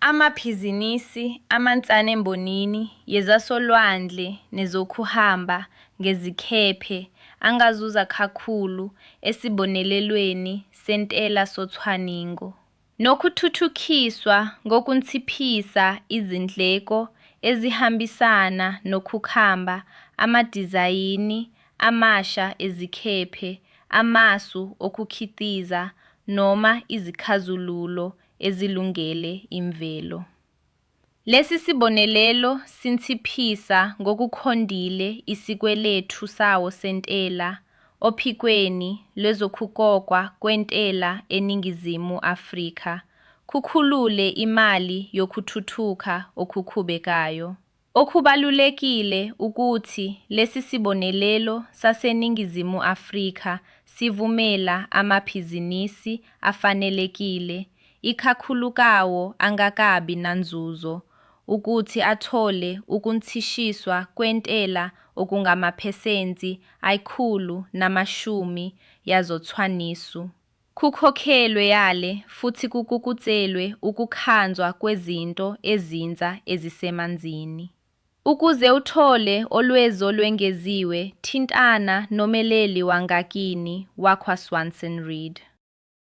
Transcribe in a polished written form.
Amabhizinisi amancane embonini yezasolwandle nezokuhamba ngezikhephe angazuza kakhulu esibonelelweni sentela socwaningo, nokuthuthukiswa ngokunciphisa izindleko ezihambisana nokukhamba amadizayini amasha ezikhephe, amasu okukhiqiza noma izixazululo ezilungele imvelo. Lesi sibonelelo sinciphisa ngokuqondile isikweletu sawo sentela ophikweni lwezokuqoqwa kwentela eNingizimu Afrika, kukhulule imali yokuthuthuka okuqhubekayo. Okubalulekile ukuthi lesi sibonelelo saseNingizimu Afrika sivumela amabhizinisi afanelekile, ikakhulukawo angakabi nanzuzo, ukuthi athole ukuncishiswa kwentela okungamaphesenti 110 yazocwaniso, kukhokhelwe yale futhi kugqugquzelwe ukukhanzwa kwezinto ezintsha ezisemanzini. Ukuze uthole olwezo olwengeziwe, thintana nomeleli wangakini wakwaSwanson Reed.